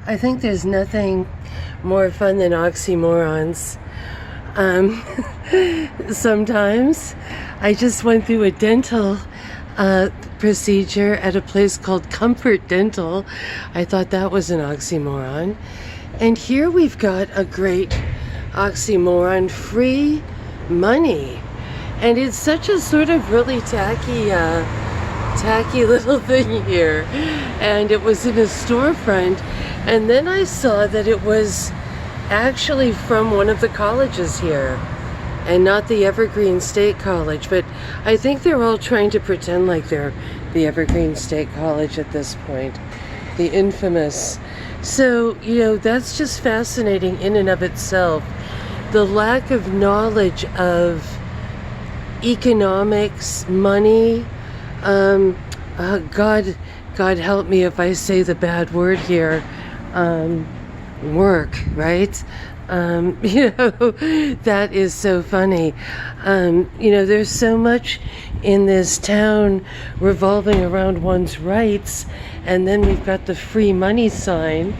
I think there's nothing more fun than oxymorons. Um, Sometimes I just went through a dental procedure at a place called Comfort Dental. I thought that was an oxymoron. And here we've got a great oxymoron, free money. And it's such a sort of really tacky little thing here. And it was in a storefront. And then I saw that it was actually from one of the colleges here and not the Evergreen State College. But I think they're all trying to pretend like they're the Evergreen State College at this point. The infamous. So, that's just fascinating in and of itself. The lack of knowledge of economics, money, God help me if I say the bad word here, work, right? That is so funny. There's so much in this town revolving around one's rights, and then we've got the free money sign.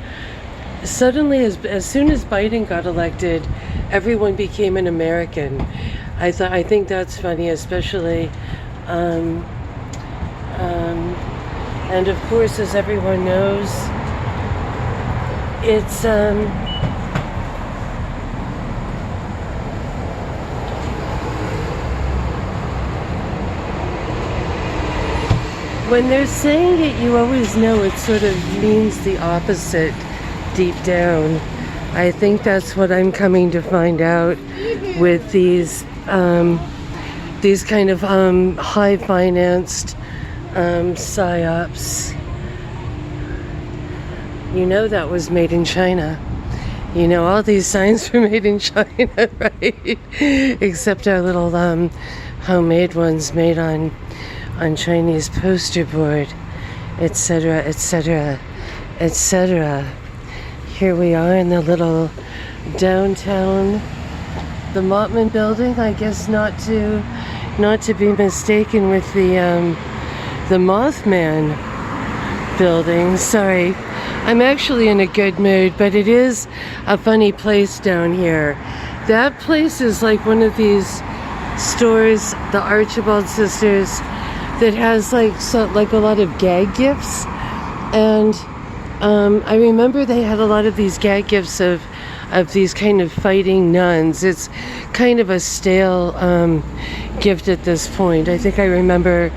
Suddenly, as soon as Biden got elected, everyone became an American. I think that's funny, especially, and of course, as everyone knows, it's when they're saying it, you always know it sort of means the opposite deep down. I think that's what I'm coming to find out with these kind of high-financed psyops. That was made in China. All these signs were made in China, right? Except our little homemade ones made on Chinese poster board, etc., etc., etc. Here we are in the little downtown, the Mottman building. I guess not to be mistaken with the Mothman building. Sorry, I'm actually in a good mood, but it is a funny place down here. That place is like one of these stores, the Archibald Sisters, that has like a lot of gag gifts, and I remember they had a lot of these gag gifts of these kind of fighting nuns. It's kind of a stale gift at this point. I think I remember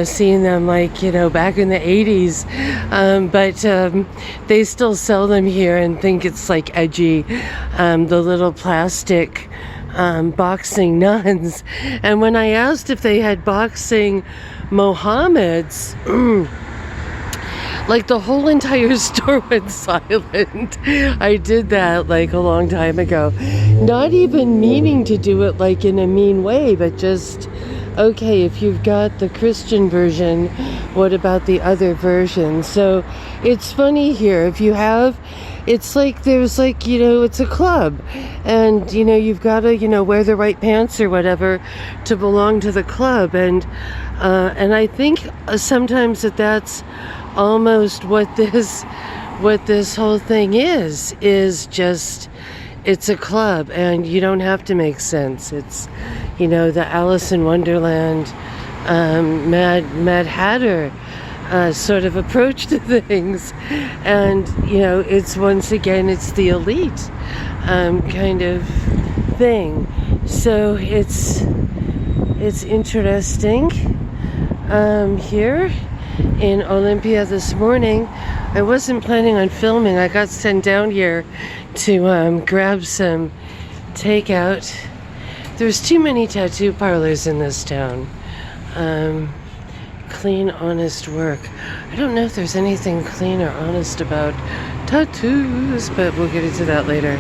seeing them back in the 80s, but they still sell them here and think it's like edgy, the little plastic boxing nuns. And when I asked if they had boxing Mohammeds, like the whole entire store went silent. I did that like a long time ago, not even meaning to do it like in a mean way, but just, okay, if you've got the Christian version, what about the other version? So it's funny here. If you have, it's like there's like, it's a club, and you've got to wear the right pants or whatever to belong to the club, and I think sometimes that's almost what this whole thing is just, it's a club, and you don't have to make sense. It's the Alice in Wonderland, Mad Hatter sort of approach to things, and it's once again, it's the elite kind of thing. So it's interesting here in Olympia this morning. I wasn't planning on filming. I got sent down here to grab some takeout. There's too many tattoo parlors in this town. Clean, honest work. I don't know if there's anything clean or honest about tattoos, but we'll get into that later.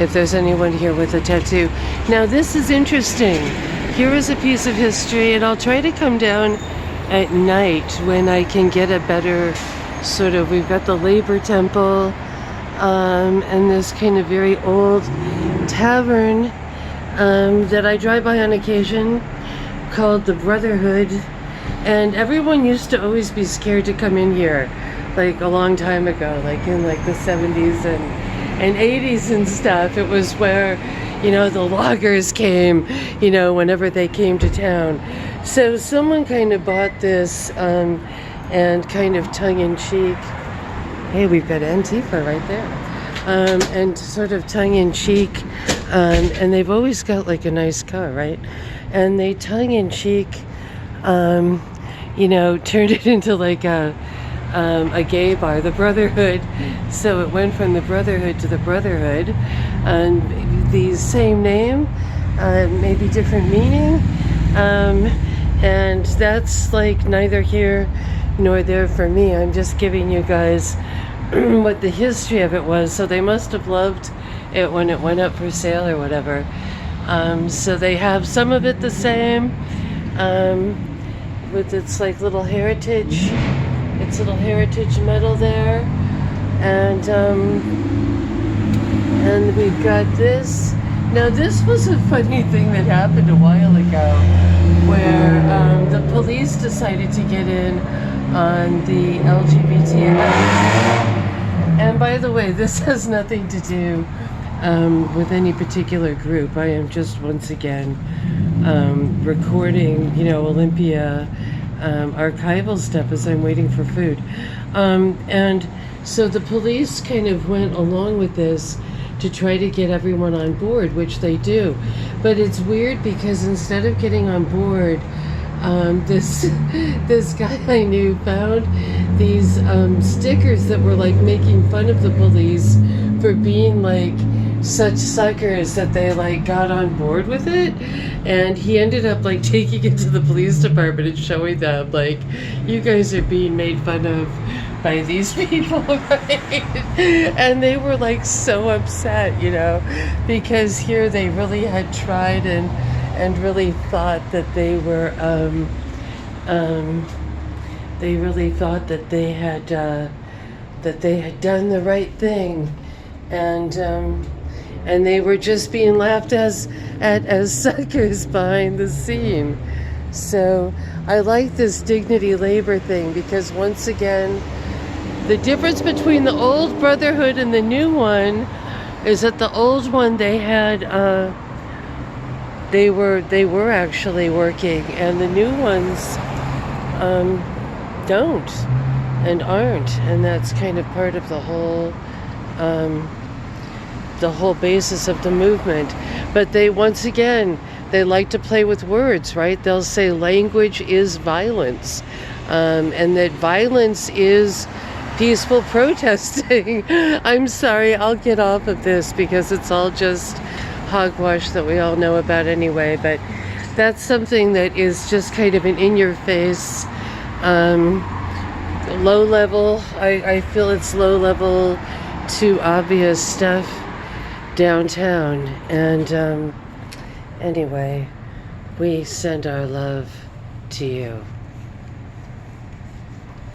If there's anyone here with a tattoo. Now this is interesting. Here is a piece of history, and I'll try to come down at night when I can get a better sort of, we've got the Labor Temple, and this kind of very old tavern that I drive by on occasion called the Brotherhood, and everyone used to always be scared to come in here. like a long time ago, like in like the 70s and 80s and stuff. It was where, you know, the loggers came, you know, whenever they came to town. So someone kind of bought this and kind of tongue-in-cheek, hey, we've got Antifa right there, and sort of tongue-in-cheek, and they've always got like a nice car, right? And they tongue-in-cheek, you know, turned it into like a gay bar, the Brotherhood. So it went from the Brotherhood to the Brotherhood, and the same name, maybe different meaning, and that's like neither here nor there for me. I'm just giving you guys what the history of it was. So they must have loved it when it went up for sale or whatever. So they have some of it the same, with its like little heritage, metal there, and we've got this. Now this was a funny thing that happened a while ago, where the police decided to get in on the LGBT. And by the way, this has nothing to do with any particular group. I am just once again recording, you know, Olympia archival stuff as I'm waiting for food. And so the police kind of went along with this to try to get everyone on board, which they do. But it's weird because instead of getting on board, this guy I knew found these stickers that were like making fun of the police for being like such suckers, that they like got on board with it, and he ended up like taking it to the police department and showing them like, you guys are being made fun of by these people, right? And they were like so upset, you know, because here they really had tried and really thought that they were they really thought that they had done the right thing, and they were just being laughed at as suckers behind the scene. So I like this dignity labor thing, because once again, the difference between the old Brotherhood and the new one is that the old one, they had they were actually working, and the new ones don't and aren't, and that's kind of part of the whole basis of the movement. But they, once again, they like to play with words, right? They'll say language is violence, and that violence is peaceful protesting. I'm sorry, I'll get off of this because it's all just hogwash that we all know about anyway, but that's something that is just kind of an in-your-face, low level. I feel it's low level to obvious stuff downtown. And anyway, we send our love to you.